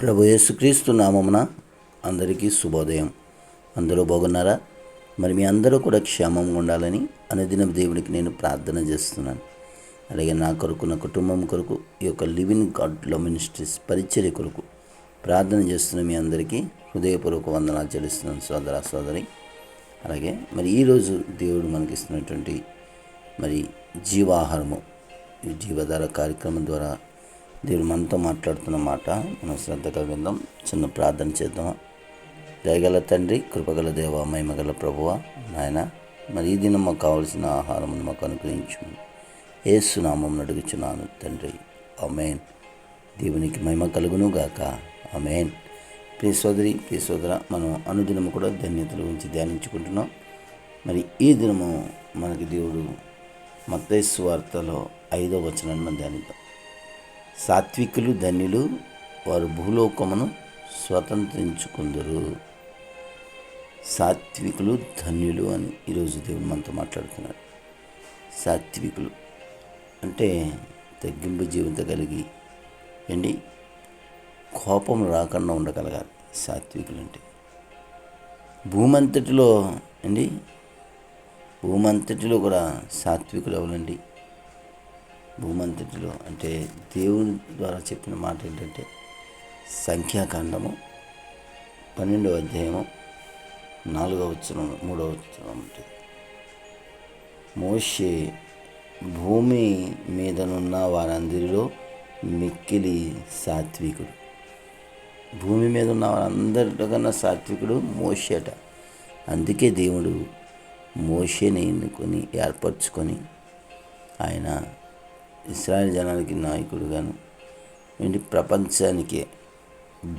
ప్రభు యేసుక్రీస్తు నామమున అందరికీ శుభోదయం. అందరూ బాగున్నారా? మరి మీ అందరూ కూడా క్షేమంగా ఉండాలని అనుదినం దేవునికి నేను ప్రార్థన చేస్తున్నాను. అలాగే నా కొరకు, నా కుటుంబం కొరకు, ఈ యొక్క లివింగ్ గాడ్ లవ్ మినిస్ట్రీస్ పరిచర్య కొరకు ప్రార్థన చేస్తున్న మీ అందరికీ హృదయపూర్వక వందనాలు చెల్లిస్తున్నాను సోదర సోదరి. అలాగే మరి ఈరోజు దేవుడు మనకిస్తున్నటువంటి మరి జీవాహారము, ఈ జీవధార కార్యక్రమం ద్వారా దేవుడు మనతో మాట్లాడుతున్న మాట మనం శ్రద్ధగా విందాం. చిన్న ప్రార్థన చేద్దామా? దయగల తండ్రి, కృపగల దేవ, మహిమగల ప్రభువ, నాయన మరి ఈ దినం మాకు కావలసిన ఆహారం మాకు అనుగ్రహించు. యేసు నామమున అడుగుచున్నాను తండ్రి, ఆమేన్. దేవునికి మహిమ కలుగును గాక, ఆమేన్. ప్రియ సోదరి, ప్రియ సోదర, మనం అనుదినము కూడా ధన్యతల గురించి ధ్యానించుకుంటున్నాం. మరి ఈ దినము మనకి దేవుడు మత్తయి సువార్తలో 5వ వచనాన్ని మనం ధ్యానిద్దాం. సాత్వికులు ధన్యులు, వారు భూలోకమును స్వతంత్రించుకుందరు. సాత్వికులు ధన్యులు అని ఈరోజు దేవుడు మనతో మాట్లాడుతున్నాడు. సాత్వికులు అంటే తగ్గింపు జీవితం కలిగి కోపం రాకుండా ఉండగలగాలి. సాత్వికులు అంటే భూమంతటిలో భూమంతటిలో కూడా సాత్వికులు ఎవరండి? భూమంతటిలో అంటే దేవుని ద్వారా చెప్పిన మాట ఏంటంటే, సంఖ్యాకాండము 12వ అధ్యాయము 4వ వచనం 3వ వచనం ఉంటుంది. మోషే భూమి మీదనున్న వారందరిలో మిక్కిలి సాత్వికుడు. భూమి మీద ఉన్న వారందరికన్నా సాత్వికుడు మోషేట. అందుకే దేవుడు మోషేని ఎన్నుకొని ఏర్పరచుకొని ఆయన ఇశ్రాయేలు జనానికి నాయకుడుగాను ప్రపంచానికే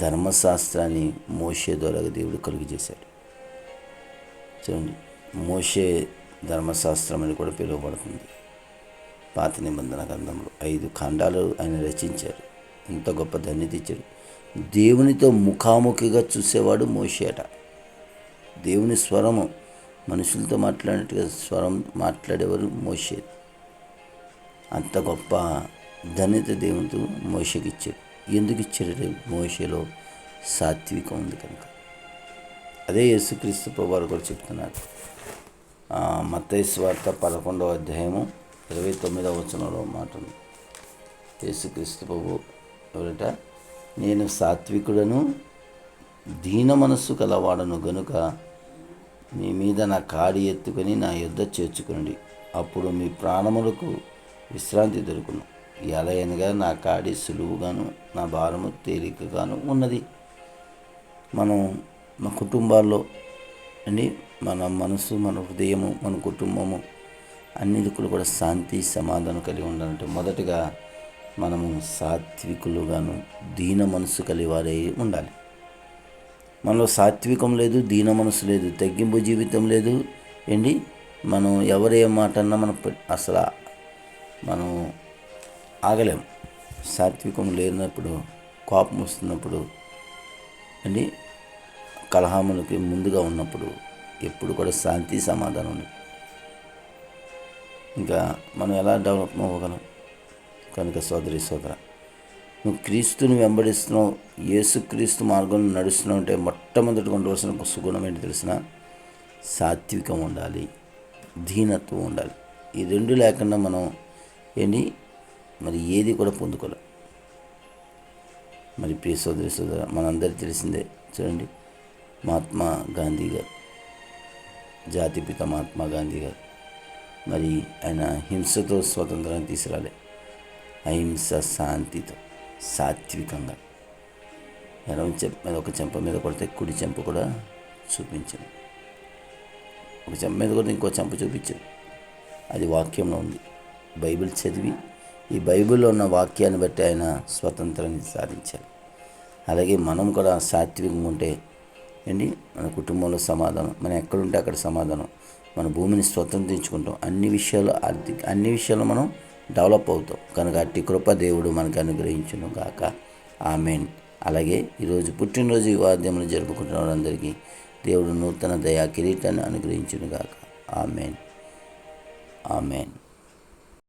ధర్మశాస్త్రాన్ని మోషే ద్వారా దేవుడు కలుగు చేశాడు. చూడండి, మోషే ధర్మశాస్త్రం అని కూడా పిలువబడుతుంది. పాత నిబంధన గ్రంథంలో 5 ఖండాలు ఆయన రచించారు. ఎంత గొప్ప ధన్యత ఇచ్చాడు. దేవునితో ముఖాముఖిగా చూసేవాడు మోషే అట. దేవుని స్వరము మనుషులతో మాట్లాడినట్టుగా స్వరం మాట్లాడేవారు మోషే. అంత గొప్ప ధన్యత దేవునితో మోషేకి ఇచ్చాడు. ఎందుకు ఇచ్చాడు? మోషేలో సాత్వికం ఉంది కనుక. అదే యేసుక్రీస్తు ప్రభువారు కూడా చెప్తున్నారు. మత్తయి సువార్త 11వ అధ్యాయము 29వ వచనంలో మాట ఉంది. యేసుక్రీస్తు ప్రభు ఎవరట? నేను సాత్వికుడను, దీన మనస్సు కలవాడను గనుక మీ మీద నా కాడి ఎత్తుకొని నా యొద్ద చేర్చుకోండి, అప్పుడు మీ ప్రాణములకు విశ్రాంతి దొరుకును. ఎలయనగా నా కాడి సులువుగాను నా భారము తేలికగాను ఉన్నది. మనం మన కుటుంబాల్లో మన మనసు, మన హృదయము, మన కుటుంబము అన్నిటిలో కూడా శాంతి సమాధానం కలిగి ఉండాలంటే మొదటగా మనము సాత్వికులుగాను దీన మనసు కలివారే ఉండాలి. మనలో సాత్వికం లేదు, దీన మనసు లేదు, తగ్గింపు జీవితం లేదు. మనం ఎవరే మాట అన్నా మనం ఆగలేం. సాత్వికం లేనప్పుడు, కోపం వస్తున్నప్పుడు, కలహాములకి ముందుగా ఉన్నప్పుడు ఎప్పుడు కూడా శాంతి సమాధానం ఉంది. ఇంకా మనం ఎలా డెవలప్ అవ్వగలం? కనుక సోదరి సోదర, నువ్వు క్రీస్తుని వెంబడిస్తున్నావు, యేసుక్రీస్తు మార్గంలో నడుస్తున్నావు అంటే మొట్టమొదటిగా ఉండవలసిన సుగుణం ఏంటి తెలిసిన? సాత్వికం ఉండాలి, దీనత్వం ఉండాలి. ఈ రెండు లేకుండా మనం మరి ఏది కూడా పొందుకోలేం. మరి ప్రియ సోదరి సోదర, మనందరికీ తెలిసిందే. చూడండి, మహాత్మా గాంధీ గారు, జాతిపిత మహాత్మా గాంధీ గారు, మరి ఆయన హింసతో స్వతంత్రాన్ని తీసుకురాలే. అహింస, శాంతితో, సాత్వికంగా ఒక చెంప మీద కొడితే కుడి చెంప కూడా చూపించాడు. ఒక చెంప మీద కొడితే ఇంకో చెంప చూపించాడు. అది వాక్యంలో ఉంది. బైబిల్ చదివి ఈ బైబిల్లో ఉన్న వాక్యాన్ని బట్టి ఆయన స్వతంత్రాన్ని సాధించారు. అలాగే మనం కూడా సాత్వికంగా ఉంటే మన కుటుంబంలో సమాధానం, మనం ఎక్కడుంటే అక్కడ సమాధానం, మన భూమిని స్వతంత్రించుకుంటాం. అన్ని విషయాల్లో మనం డెవలప్ అవుతాం. కనుక అట్టి కృప దేవుడు మనకు అనుగ్రహించును గాక, ఆమేన్. అలాగే ఈరోజు పుట్టినరోజు వాద్యములు జరుపుకుంటున్న వారందరికీ దేవుడు నూతన దయా కిరీటాన్ని అనుగ్రహించును గాక, ఆమేన్, ఆమేన్.